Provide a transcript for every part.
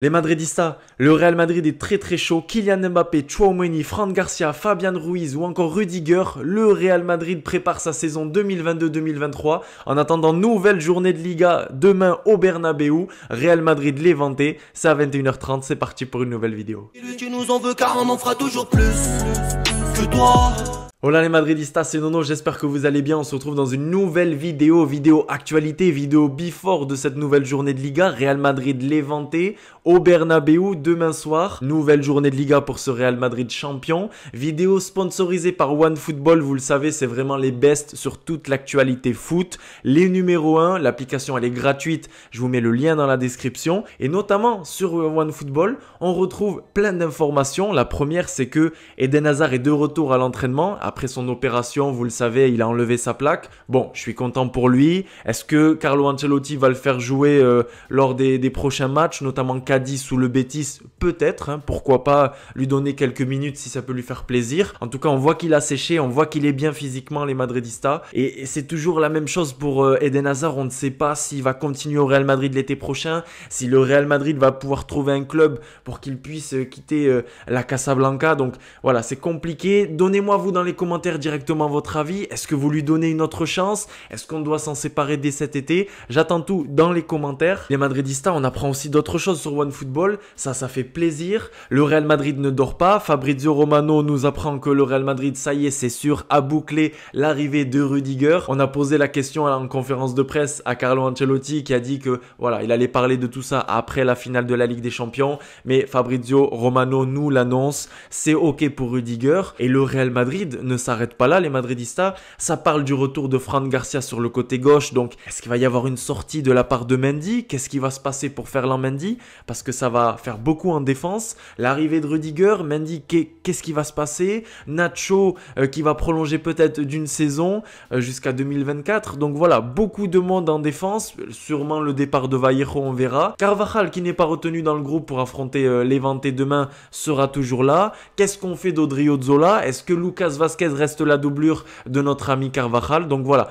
Les Madridistas, le Real Madrid est très chaud. Kylian Mbappé, Tchouaméni, Fran Garcia, Fabian Ruiz ou encore Rudiger. Le Real Madrid prépare sa saison 2022-2023. En attendant, nouvelle journée de Liga demain au Bernabeu. Real Madrid Levante, c'est à 21h30. C'est parti pour une nouvelle vidéo. Tu nous en veux car on en fera toujours plus que toi. Hola les Madridistas, c'est Nono, j'espère que vous allez bien. On se retrouve dans une nouvelle vidéo actualité, vidéo before de cette nouvelle journée de Liga. Real Madrid Levante au Bernabeu demain soir. Nouvelle journée de Liga pour ce Real Madrid champion. Vidéo sponsorisée par OneFootball, vous le savez, c'est vraiment les best sur toute l'actualité foot. Les numéros 1, l'application elle est gratuite, je vous mets le lien dans la description. Et notamment sur OneFootball, on retrouve plein d'informations. La première, c'est que Eden Hazard est de retour à l'entraînement. Après son opération, vous le savez, il a enlevé sa plaque. Bon, je suis content pour lui. Est-ce que Carlo Ancelotti va le faire jouer lors des prochains matchs, notamment Cadiz ou le Betis? Peut-être, hein, pourquoi pas lui donner quelques minutes si ça peut lui faire plaisir. En tout cas, on voit qu'il a séché, on voit qu'il est bien physiquement, les Madridistas. Et c'est toujours la même chose pour Eden Hazard. On ne sait pas s'il va continuer au Real Madrid l'été prochain, si le Real Madrid va pouvoir trouver un club pour qu'il puisse quitter la Casablanca. Donc voilà, c'est compliqué. Donnez-moi vous dans les commentaires directement votre avis. Est-ce que vous lui donnez une autre chance? Est-ce qu'on doit s'en séparer dès cet été? J'attends tout dans les commentaires. Les Madridistas, on apprend aussi d'autres choses sur OneFootball. Ça fait plaisir. Le Real Madrid ne dort pas. Fabrizio Romano nous apprend que le Real Madrid, ça y est, c'est sûr, a bouclé l'arrivée de Rudiger. On a posé la question en conférence de presse à Carlo Ancelotti qui a dit que voilà, il allait parler de tout ça après la finale de la Ligue des Champions. Mais Fabrizio Romano nous l'annonce. C'est OK pour Rudiger. Et le Real Madrid ne s'arrête pas là, les Madridistas. Ça parle du retour de Fran Garcia sur le côté gauche. Donc, est-ce qu'il va y avoir une sortie de la part de Mendy? Qu'est-ce qui va se passer pour Ferland Mendy? Parce que ça va faire beaucoup en défense. L'arrivée de Rudiger, Mendy, qu'est-ce qui va se passer? Nacho qui va prolonger peut-être d'une saison jusqu'à 2024. Donc voilà, beaucoup de monde en défense. Sûrement le départ de Vallejo, on verra. Carvajal qui n'est pas retenu dans le groupe pour affronter Levante demain sera toujours là. Qu'est-ce qu'on fait d'Odriozola? Est-ce que Lucas Vazquez reste la doublure de notre ami Carvajal? Donc voilà,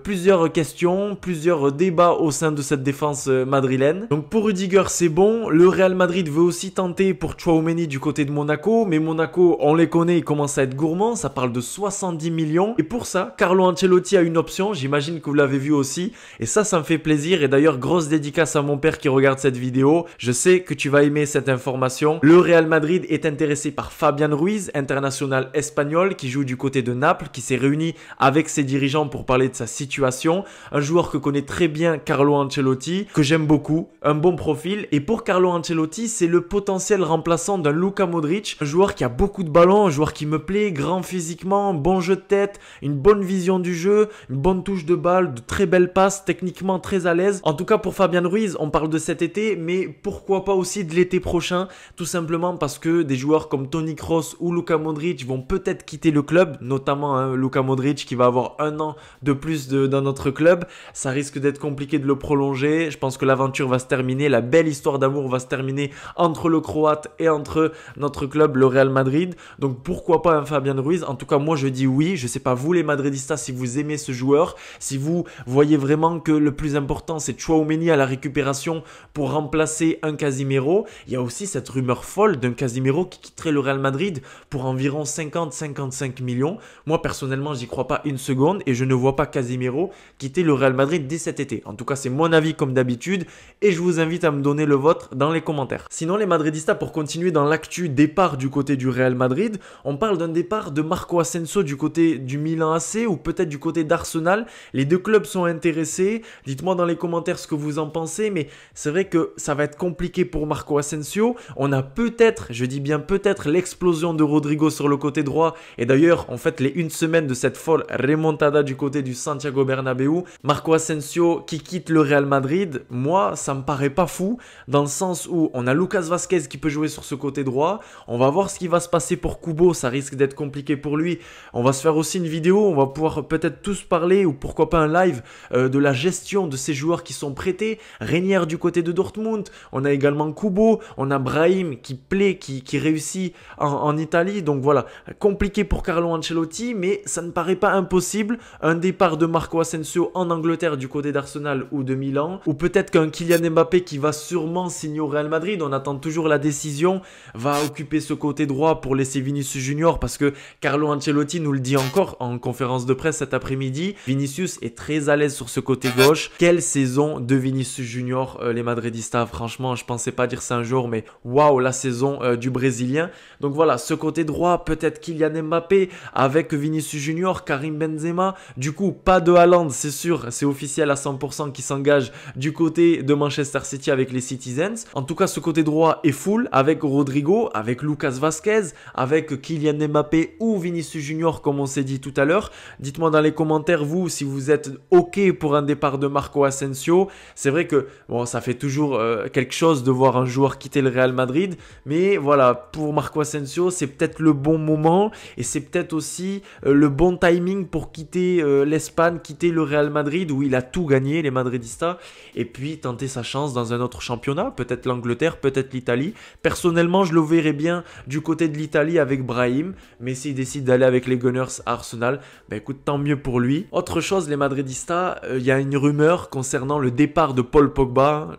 plusieurs questions, plusieurs débats au sein de cette défense madrilène. Donc pour Rudiger, c'est bon. Le Real Madrid veut aussi tenter pour Tchouaméni du côté de Monaco. Mais Monaco, on les connaît, ils commencent à être gourmands. Ça parle de 70 millions. Et pour ça, Carlo Ancelotti a une option. J'imagine que vous l'avez vu aussi. Et ça me fait plaisir. Et d'ailleurs, grosse dédicace à mon père qui regarde cette vidéo. Je sais que tu vas aimer cette information. Le Real Madrid est intéressé par Fabian Ruiz, international espagnol, qui joue du côté de Naples, qui s'est réuni avec ses dirigeants pour parler de sa situation. Un joueur que connaît très bien Carlo Ancelotti, que j'aime beaucoup, un bon profil. Et pour Carlo Ancelotti, c'est le potentiel remplaçant d'un Luka Modric, un joueur qui a beaucoup de ballons, un joueur qui me plaît, grand physiquement, bon jeu de tête, une bonne vision du jeu, une bonne touche de balle, de très belles passes, techniquement très à l'aise. En tout cas pour Fabian Ruiz, on parle de cet été, mais pourquoi pas aussi de l'été prochain, tout simplement parce que des joueurs comme Toni Kroos ou Luka Modric vont peut-être quitter le club, notamment Luka Modric qui va avoir un an de plus dans notre club. Ça risque d'être compliqué de le prolonger. Je pense que l'aventure va se terminer, la belle histoire d'amour va se terminer entre le Croate et entre notre club, le Real Madrid. Donc pourquoi pas un Fabian Ruiz? En tout cas, moi je dis oui. Je sais pas vous les Madridistas si vous aimez ce joueur, si vous voyez vraiment que le plus important c'est Tchouaméni à la récupération pour remplacer un Casemiro. Il y a aussi cette rumeur folle d'un Casemiro qui quitterait le Real Madrid pour environ 50-55 millions. Moi personnellement j'y crois pas une seconde et je ne vois pas Casemiro quitter le Real Madrid dès cet été. En tout cas c'est mon avis comme d'habitude et je vous invite à me donner le vôtre dans les commentaires. Sinon les Madridistas, pour continuer dans l'actu départ du côté du Real Madrid, on parle d'un départ de Marco Asensio du côté du Milan AC ou peut-être du côté d'Arsenal. Les deux clubs sont intéressés. Dites-moi dans les commentaires ce que vous en pensez, mais c'est vrai que ça va être compliqué pour Marco Asensio. On a peut-être, je dis bien peut-être, l'explosion de Rodrigo sur le côté droit. Et d'ailleurs, en fait, les une semaine de cette folle remontada du côté du Santiago Bernabéu, Marco Asensio qui quitte le Real Madrid, moi, ça me paraît pas fou, dans le sens où on a Lucas Vazquez qui peut jouer sur ce côté droit. On va voir ce qui va se passer pour Kubo, ça risque d'être compliqué pour lui. On va se faire aussi une vidéo, on va pouvoir peut-être tous parler, ou pourquoi pas un live, de la gestion de ces joueurs qui sont prêtés. Reinier du côté de Dortmund, on a également Kubo, on a Brahim qui plaît, qui réussit en Italie. Donc voilà, compliqué pour Carlo Ancelotti, mais ça ne paraît pas impossible. Un départ de Marco Asensio en Angleterre du côté d'Arsenal ou de Milan, ou peut-être qu'un Kylian Mbappé qui va sûrement signer au Real Madrid. On attend toujours la décision. Va occuper ce côté droit pour laisser Vinicius Junior parce que Carlo Ancelotti nous le dit encore en conférence de presse cet après-midi. Vinicius est très à l'aise sur ce côté gauche. Quelle saison de Vinicius Junior, les Madridistas. Franchement, je pensais pas dire ça un jour, mais waouh, la saison du Brésilien. Donc voilà, ce côté droit, peut-être Kylian Mbappé avec Vinicius Junior, Karim Benzema. Du coup, pas de Haaland, c'est sûr, c'est officiel à 100% qui s'engage du côté de Manchester City avec les Citizens. En tout cas, ce côté droit est full avec Rodrigo, avec Lucas Vazquez, avec Kylian Mbappé ou Vinicius Junior comme on s'est dit tout à l'heure. Dites-moi dans les commentaires, vous, si vous êtes OK pour un départ de Marco Asensio. C'est vrai que bon, ça fait toujours quelque chose de voir un joueur quitter le Real Madrid, mais voilà, pour Marco Asensio, c'est peut-être le bon moment et c'est peut-être aussi le bon timing pour quitter l'Espagne, quitter le Real Madrid où il a tout gagné, les Madridistas, et puis tenter sa chance dans un autre championnat, peut-être l'Angleterre, peut-être l'Italie. Personnellement, je le verrais bien du côté de l'Italie avec Brahim, mais s'il décide d'aller avec les Gunners à Arsenal, ben écoute, tant mieux pour lui. Autre chose, les Madridistas, il y a une rumeur concernant le départ de Paul Pogba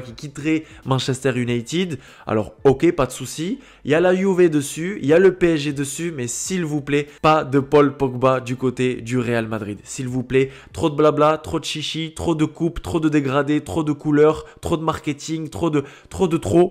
qui quitterait Manchester United. Alors ok, pas de souci. Il y a la Juve dessus, il y a le PSG dessus, mais s'il vous plaît, pas de Paul Pogba du côté du Real Madrid. S'il vous plaît, trop de blabla, trop de chichi, trop de coupes, trop de dégradés, trop de couleurs, trop de marketing, trop.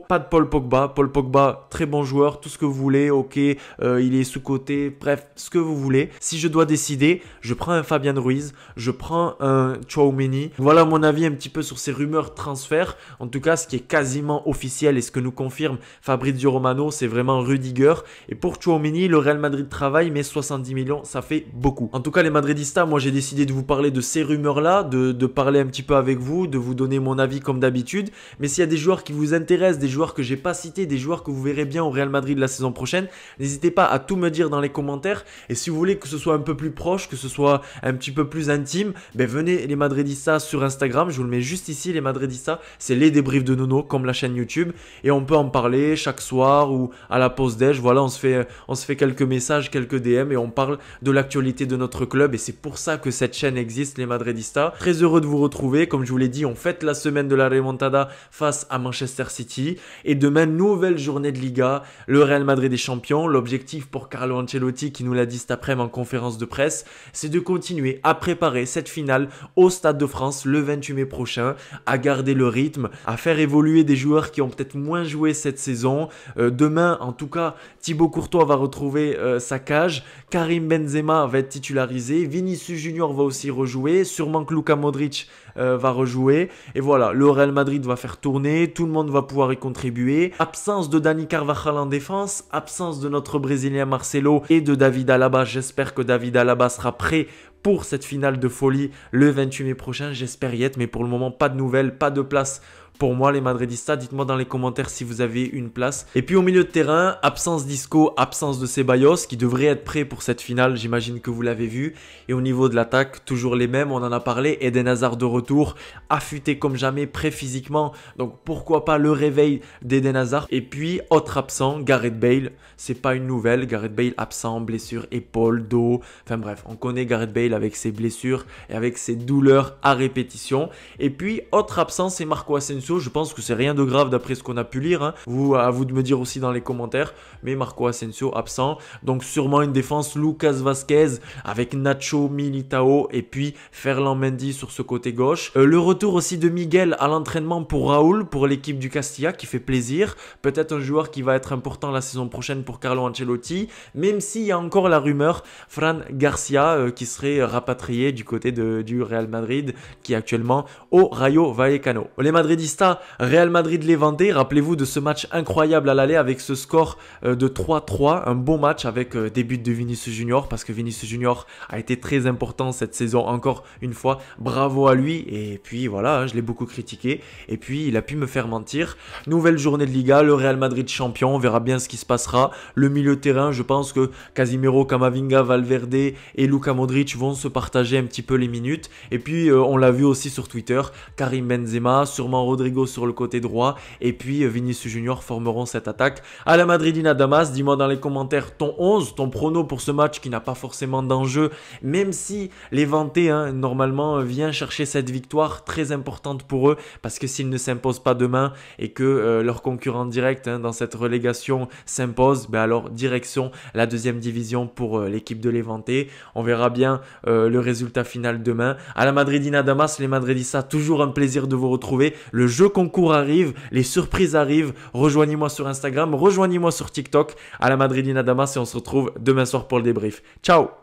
Pas de Paul Pogba. Paul Pogba, très bon joueur, tout ce que vous voulez, ok, il est sous-coté, bref, ce que vous voulez. Si je dois décider, je prends un Fabian Ruiz, je prends un Tchouaméni. Voilà mon avis un petit peu sur ces rumeurs transferts. En tout cas, ce qui est quasiment officiel et ce que nous confirme Fabrizio Romano, c'est vraiment Rudiger. Et pour Tchouaméni, le Real Madrid travaille, mais 70 millions, ça fait beaucoup. En tout cas, les Madridistas, moi j'ai décidé de vous parler de ces rumeurs-là, de parler un petit peu avec vous, de vous donner mon avis comme d'habitude. Mais s'il y a des joueurs qui vous intéressent, des joueurs que j'ai pas cités, des joueurs que vous verrez bien au Real Madrid la saison prochaine, n'hésitez pas à tout me dire dans les commentaires. Et si vous voulez que ce soit un peu plus proche, que ce soit un petit peu plus intime, ben venez les Madridistas sur Instagram. Je vous le mets juste ici, les Madridistas. C'est les débriefs de Nono, comme la chaîne YouTube. Et on peut en parler chaque soir ou à la pause déj. Voilà, on se fait quelques messages, quelques DM et on parle de l'actualité de notre club. Et c'est pour ça que cette chaîne existe, les Madridistas. Très heureux de vous retrouver. Comme je vous l'ai dit, on fête la semaine de la remontada face à Manchester City. Et demain, nouvelle journée de Liga. Le Real Madrid est champion. L'objectif pour Carlo Ancelotti, qui nous l'a dit cet après-midi en conférence de presse, c'est de continuer à préparer cette finale au Stade de France le 28 mai prochain, à garder le rythme, à faire évoluer des joueurs qui ont peut-être moins joué cette saison. Demain, en tout cas, Thibaut Courtois va retrouver sa cage. Karim Benzema va être titularisé. Vinicius Junior va aussi rejouer. Sûrement que Luka Modric va rejouer. Et voilà, le Real Madrid va faire tourner. Tout le monde va pouvoir y contribuer. Absence de Dani Carvajal en défense. Absence de notre Brésilien Marcelo et de David Alaba. J'espère que David Alaba sera prêt pour cette finale de folie le 28 mai prochain. J'espère y être, mais pour le moment, pas de nouvelles, pas de place pour moi, les Madridistas. Dites-moi dans les commentaires si vous avez une place. Et puis au milieu de terrain, absence d'Isco, absence de Ceballos qui devrait être prêt pour cette finale. J'imagine que vous l'avez vu. Et au niveau de l'attaque, toujours les mêmes. On en a parlé. Eden Hazard de retour, affûté comme jamais, prêt physiquement. Donc pourquoi pas le réveil d'Eden Hazard. Et puis autre absent, Gareth Bale. C'est pas une nouvelle. Gareth Bale absent, blessure, épaule, dos. Enfin bref, on connaît Gareth Bale avec ses blessures et avec ses douleurs à répétition. Et puis autre absent, c'est Marco Asensio. Je pense que c'est rien de grave d'après ce qu'on a pu lire. À vous de me dire aussi dans les commentaires. Mais Marco Asensio absent. Donc sûrement une défense Lucas Vazquez avec Nacho, Militao et puis Ferland Mendy sur ce côté gauche. Le retour aussi de Miguel à l'entraînement pour Raúl, pour l'équipe du Castilla qui fait plaisir. Peut-être un joueur qui va être important la saison prochaine pour Carlo Ancelotti. Même s'il y a encore la rumeur Fran Garcia qui serait rapatrié du côté du Real Madrid qui est actuellement au Rayo Vallecano. Les Madridistas, Real Madrid-Levante, rappelez-vous de ce match incroyable à l'aller avec ce score de 3-3, un bon match avec des buts de Vinicius Junior parce que Vinicius Junior a été très important cette saison encore une fois, bravo à lui et puis voilà, je l'ai beaucoup critiqué et puis il a pu me faire mentir. Nouvelle journée de Liga, le Real Madrid champion, on verra bien ce qui se passera. Le milieu de terrain, je pense que Casemiro, Camavinga, Valverde et Luka Modric vont se partager un petit peu les minutes et puis on l'a vu aussi sur Twitter, Karim Benzema, sûrement Rodrigo Rodrigo sur le côté droit et puis Vinicius Junior formeront cette attaque. À la Madridina Damas, dis-moi dans les commentaires ton 11, ton prono pour ce match qui n'a pas forcément d'enjeu, même si Levante normalement vient chercher cette victoire très importante pour eux, parce que s'ils ne s'imposent pas demain et que leur concurrent direct dans cette relégation s'impose, alors direction la deuxième division pour l'équipe de Levante. On verra bien le résultat final demain. À la Madridina Damas, les Madridistas, toujours un plaisir de vous retrouver. Le jeu concours arrive, les surprises arrivent. Rejoignez-moi sur Instagram, rejoignez-moi sur TikTok. À la Madridina Damas et on se retrouve demain soir pour le débrief. Ciao!